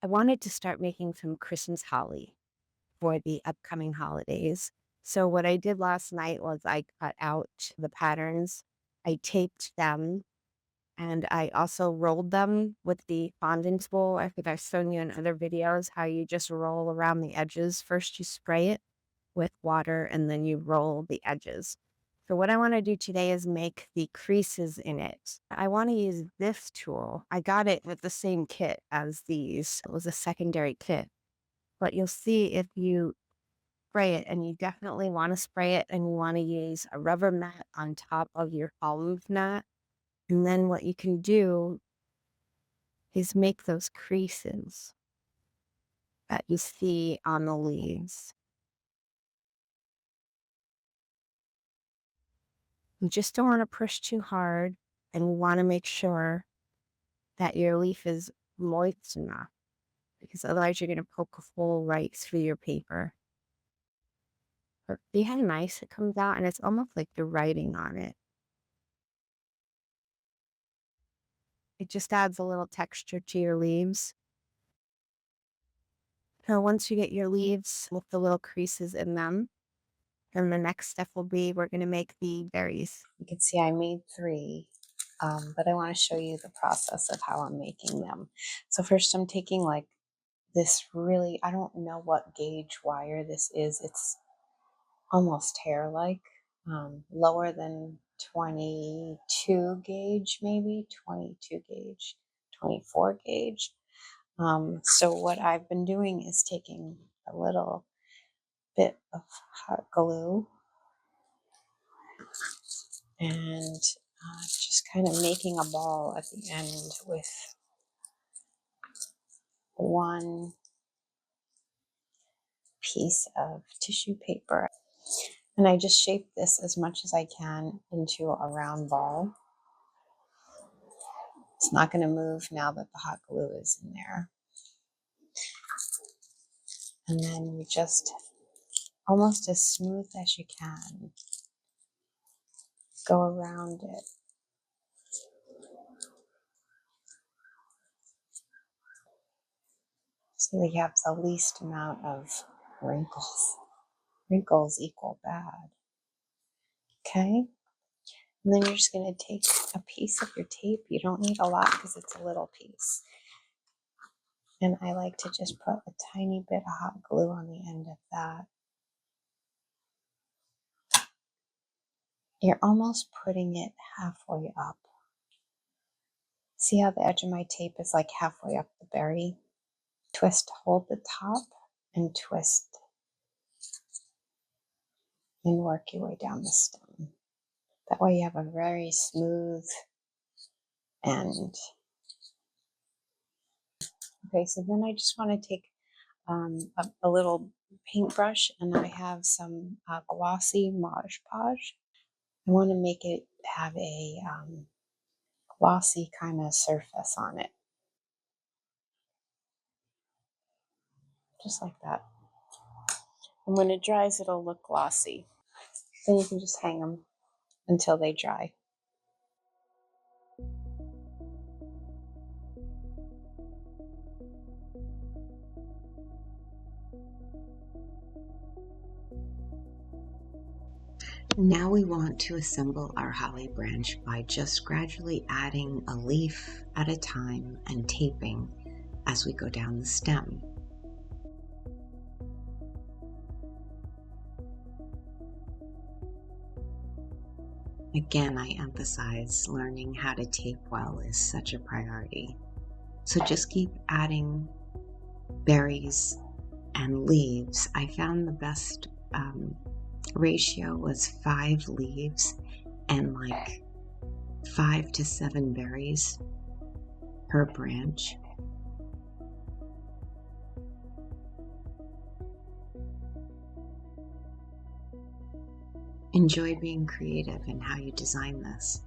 I wanted to start making some Christmas holly for the upcoming holidays. So what I did last night was I cut out the patterns, I taped them, and I also rolled them with the fondant bowl. I think I've shown you in other videos how you just roll around the edges. First, you spray it with water and then you roll the edges. So what I want to do today is make the creases in it. I want to use this tool. I got it with the same kit as these. It was a secondary kit. But you'll see if you spray it, and you definitely want to spray it, and you want to use a rubber mat on top of your olive mat. And then what you can do is make those creases that you see on the leaves. You just don't want to push too hard, and you want to make sure that your leaf is moist enough because otherwise you're going to poke a hole right through your paper. But see how nice it comes out, and it's almost like you're writing on it. It just adds a little texture to your leaves. So once you get your leaves with the little creases in them, then the next step will be we're going to make the berries. You can see I made three, but I want to show you the process of how I'm making them. So first I'm taking like this really, I don't know what gauge wire this is. It's almost hair-like, lower than 22 gauge, maybe 22 gauge, 24 gauge. So what I've been doing is taking a little bit of hot glue and just kind of making a ball at the end with one piece of tissue paper. And I just shape this as much as I can into a round ball. It's not going to move now that the hot glue is in there. And then you just, almost as smooth as you can, go around it. So that you have the least amount of wrinkles. Wrinkles equal bad. Okay? And then you're just going to take a piece of your tape. You don't need a lot because it's a little piece. And I like to just put a tiny bit of hot glue on the end of that. You're almost putting it halfway up. See how the edge of my tape is like halfway up the berry? Twist to hold the top and twist and work your way down the stem. That way you have a very smooth end. Okay, so then I just want to take a little paintbrush, and I have some glossy Mod Podge. I want to make it have a glossy kind of surface on it, just like that. And when it dries, it'll look glossy. Then you can just hang them until they dry. Now we want to assemble our holly branch by just gradually adding a leaf at a time and taping as we go down the stem. Again, I emphasize learning how to tape well is such a priority. So just keep adding berries and leaves. I found the best ratio was 5 leaves and like 5 to 7 berries per branch. Enjoy being creative in how you design this.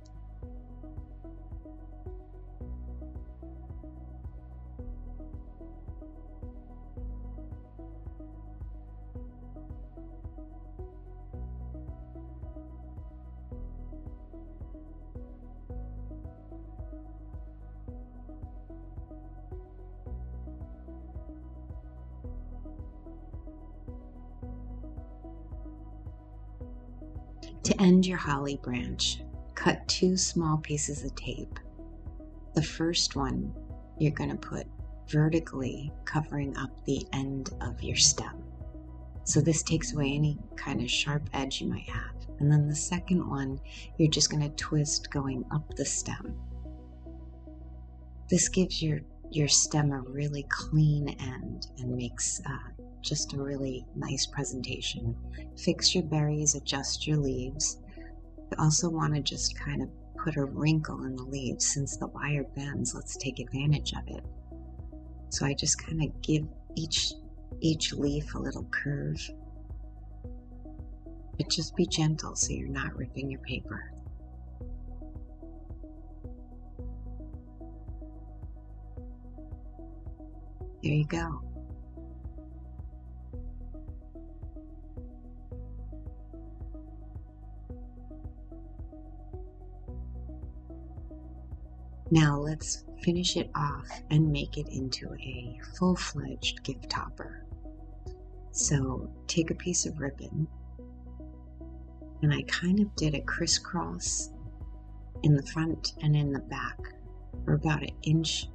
To end your holly branch, cut 2 small pieces of tape. The first one you're going to put vertically covering up the end of your stem. So this takes away any kind of sharp edge you might have. And then the second one, you're just going to twist going up the stem. This gives your stem a really clean end and makes just a really nice presentation. Fix your berries, adjust your leaves. You also want to just kind of put a wrinkle in the leaves. Since the wire bends, let's take advantage of it. So I just kind of give each leaf a little curve. But just be gentle so you're not ripping your paper. There you go. Now let's finish it off and make it into a full-fledged gift topper. So take a piece of ribbon, and I kind of did a crisscross in the front and in the back for about 1 inch.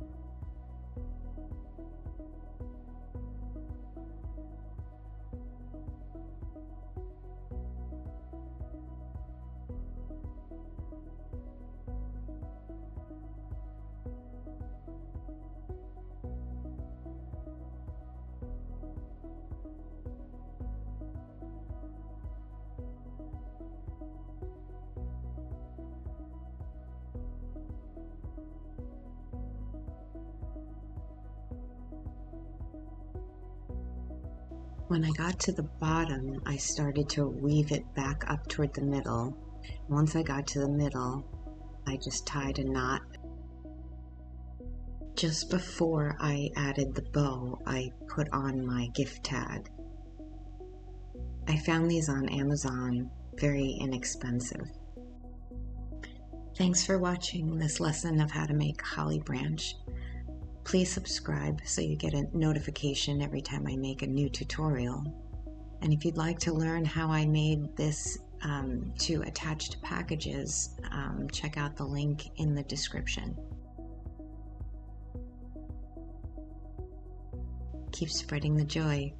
When I got to the bottom, I started to weave it back up toward the middle. Once I got to the middle, I just tied a knot. Just before I added the bow, I put on my gift tag. I found these on Amazon, very inexpensive. Thanks for watching this lesson of how to make a holly branch. Please subscribe so you get a notification every time I make a new tutorial. And if you'd like to learn how I made this to attach to packages, check out the link in the description. Keep spreading the joy.